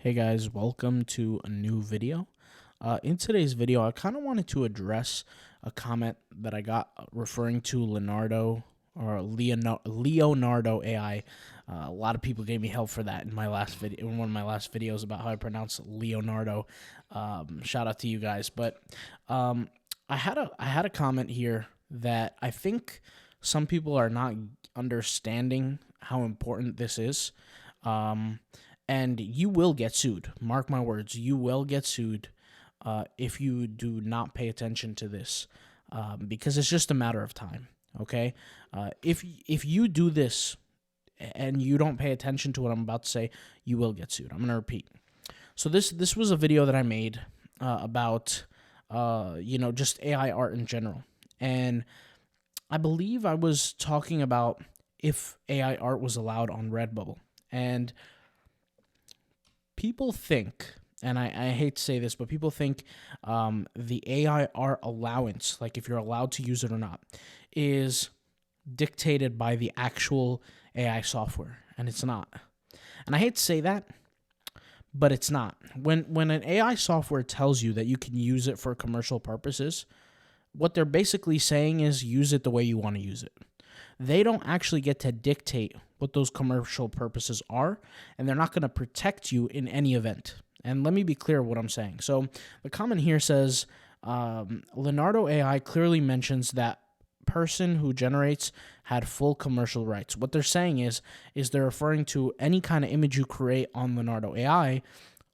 Hey guys, welcome to a new video. In today's video, I kind of wanted to address a comment that I got referring to Leonardo AI. A lot of people gave me help for that in my last video, in one of my last videos about how I pronounce Leonardo. Shout out to you guys. But I had a comment here that I think some people are not understanding how important this is. And you will get sued. Mark my words, you will get sued if you do not pay attention to this, because it's just a matter of time. Okay, if you do this and you don't pay attention to what I'm about to say, you will get sued. I'm gonna repeat. So this was a video that I made about just AI art in general, and I believe I was talking about if AI art was allowed on Redbubble. And people think, and I hate to say this, but people think the AI art allowance, like if you're allowed to use it or not, is dictated by the actual AI software, and it's not. And I hate to say that, but it's not. When an AI software tells you that you can use it for commercial purposes, what they're basically saying is use it the way you want to use it. They don't actually get to dictate what those commercial purposes are, and they're not going to protect you in any event. And let me be clear what I'm saying. So the comment here says, Leonardo AI clearly mentions that person who generates had full commercial rights. What they're saying is they're referring to any kind of image you create on Leonardo AI.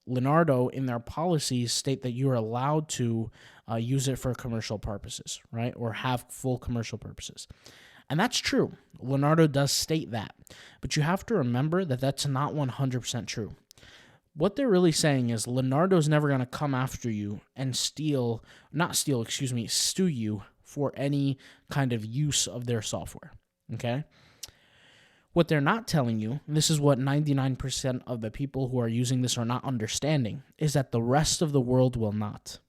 Leonardo, in their policies, state that you're allowed to use it for commercial purposes, right? Or have full commercial purposes. And that's true. Leonardo does state that. But you have to remember that that's not 100% true. What they're really saying is Leonardo's never going to come after you and sue you for any kind of use of their software, okay? What they're not telling you, and this is what 99% of the people who are using this are not understanding, is that the rest of the world will not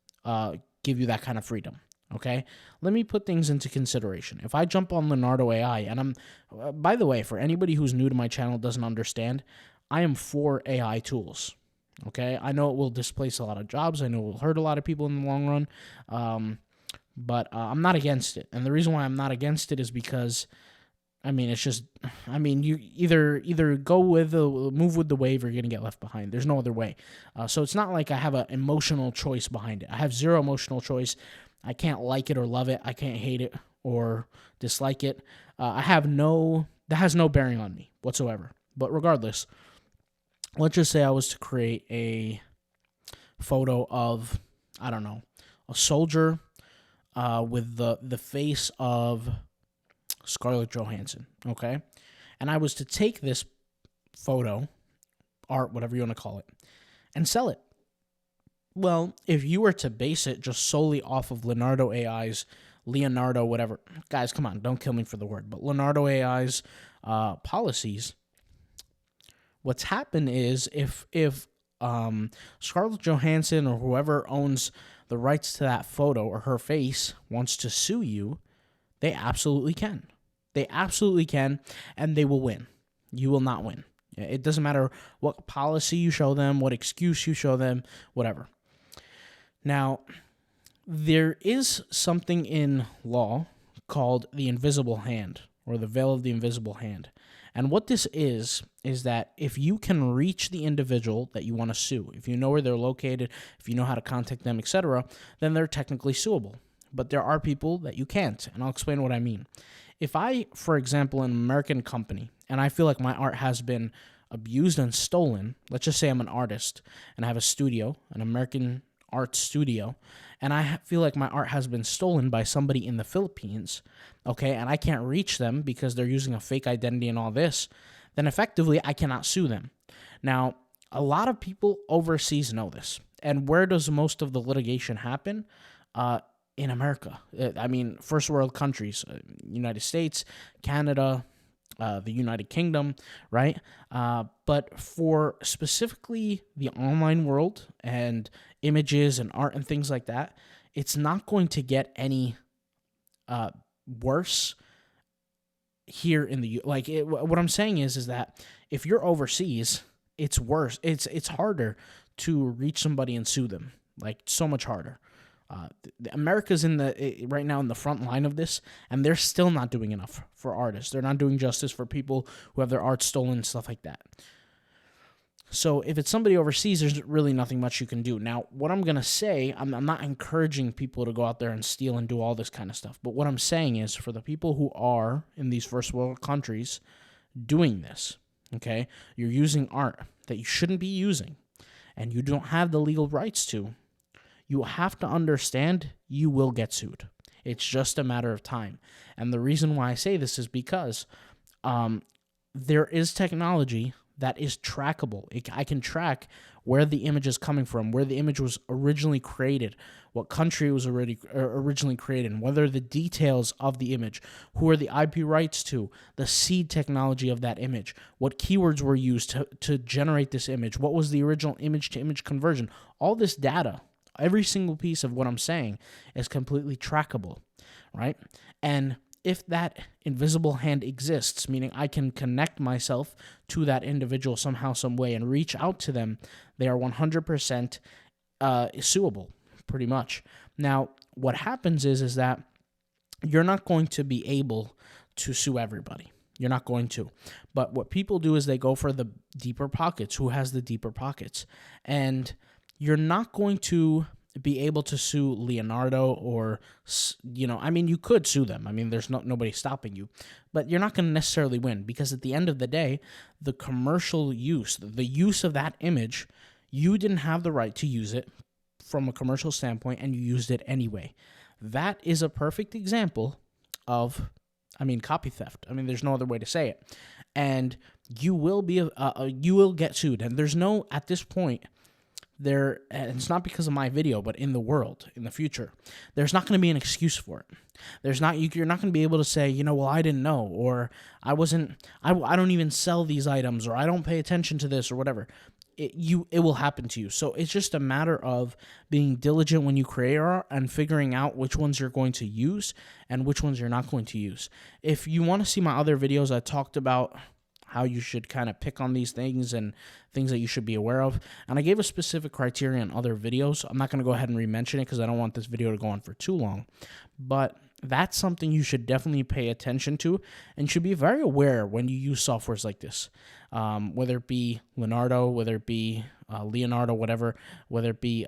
give you that kind of freedom. Okay, let me put things into consideration. If I jump on Leonardo AI, and by the way, for anybody who's new to my channel doesn't understand, I am for AI tools. Okay, I know it will displace a lot of jobs. I know it will hurt a lot of people in the long run, but I'm not against it. And the reason why I'm not against it is because, you either move with the wave or you're going to get left behind. There's no other way. So it's not like I have an emotional choice behind it. I have zero emotional choice. I can't like it or love it. I can't hate it or dislike it. That has no bearing on me whatsoever. But regardless, let's just say I was to create a photo of, I don't know, a soldier with the face of Scarlett Johansson, okay? And I was to take this photo, art, whatever you want to call it, and sell it. Well, if you were to base it just solely off of Leonardo AI's, whatever, guys, come on, don't kill me for the word, but Leonardo AI's policies, what's happened is if Scarlett Johansson or whoever owns the rights to that photo or her face wants to sue you, they absolutely can. They absolutely can, and they will win. You will not win. It doesn't matter what policy you show them, what excuse you show them, whatever. Now, there is something in law called the invisible hand, or the veil of the invisible hand. And what this is that if you can reach the individual that you want to sue, if you know where they're located, if you know how to contact them, etc., then they're technically suable. But there are people that you can't, and I'll explain what I mean. If I, for example, an American company, and I feel like my art has been abused and stolen, let's just say I'm an artist, and I have a studio, an American art studio, and I feel like my art has been stolen by somebody in the Philippines, okay, and I can't reach them because they're using a fake identity and all this, then effectively I cannot sue them. Now, a lot of people overseas know this. And where does most of the litigation happen? In America. First world countries, United States, Canada, the United Kingdom, right? But for specifically the online world and images and art and things like that, it's not going to get any worse here in the what I'm saying is that if you're overseas, it's worse. It's harder to reach somebody and sue them, like so much harder. America's right now in the front line of this, and they're still not doing enough for artists. They're not doing justice for people who have their art stolen and stuff like that. So if it's somebody overseas, there's really nothing much you can do. Now, what I'm going to say, I'm not encouraging people to go out there and steal and do all this kind of stuff. But what I'm saying is, for the people who are in these first world countries doing this, okay, you're using art that you shouldn't be using, and you don't have the legal rights to, you have to understand you will get sued. It's just a matter of time. And the reason why I say this is because there is technology that is trackable. I can track where the image is coming from, where the image was originally created, what country it was originally created, and whether the details of the image, who are the IP rights to, the seed technology of that image, what keywords were used to generate this image, what was the original image-to-image conversion. All this data, every single piece of what I'm saying is completely trackable, right? And if that invisible hand exists, meaning I can connect myself to that individual somehow, some way, and reach out to them, they are 100% suable, pretty much. Now, what happens is that you're not going to be able to sue everybody. You're not going to. But what people do is they go for the deeper pockets. Who has the deeper pockets? And you're not going to be able to sue Leonardo or, I mean, you could sue them. I mean, there's nobody stopping you. But you're not going to necessarily win, because at the end of the day, the commercial use, the use of that image, you didn't have the right to use it from a commercial standpoint, and you used it anyway. That is a perfect example of, copy theft. There's no other way to say it. And you will you will get sued. And there's no, at this point, and it's not because of my video, but in the world, in the future, there's not going to be an excuse for it. You're not going to be able to say, well, I didn't know, or I don't even sell these items, or I don't pay attention to this, or whatever. It will happen to you. So it's just a matter of being diligent when you create art and figuring out which ones you're going to use and which ones you're not going to use. If you want to see my other videos, I talked about how you should kind of pick on these things and things that you should be aware of. And I gave a specific criteria in other videos. I'm not going to go ahead and re-mention it because I don't want this video to go on for too long. But that's something you should definitely pay attention to and should be very aware when you use softwares like this. Whether it be Leonardo, whether it be Leonardo, whatever, whether it be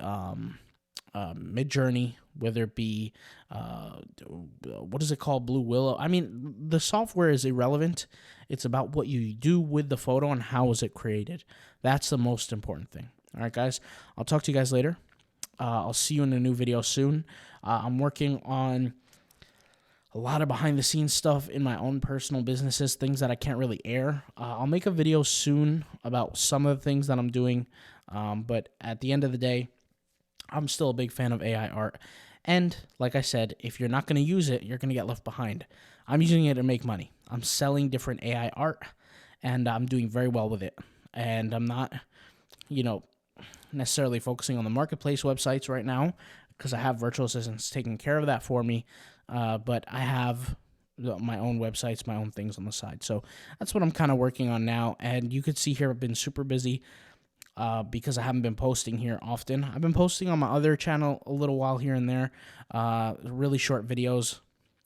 Midjourney, whether it be, what is it called, Blue Willow. The software is irrelevant. It's about what you do with the photo and how is it created. That's the most important thing. All right, guys, I'll talk to you guys later. I'll see you in a new video soon. I'm working on a lot of behind-the-scenes stuff in my own personal businesses, things that I can't really air. I'll make a video soon about some of the things that I'm doing, but at the end of the day, I'm still a big fan of AI art. And like I said, if you're not going to use it, you're going to get left behind. I'm using it to make money. I'm selling different AI art, and I'm doing very well with it. And I'm not, necessarily focusing on the marketplace websites right now because I have virtual assistants taking care of that for me. But I have my own websites, my own things on the side. So that's what I'm kind of working on now. And you could see here I've been super busy because I haven't been posting here often. I've been posting on my other channel a little while here and there, really short videos,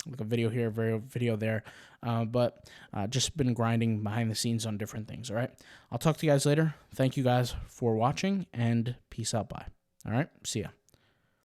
like a video here, a video there, but just been grinding behind the scenes on different things, all right? I'll talk to you guys later. Thank you guys for watching, and peace out, bye. All right, see ya.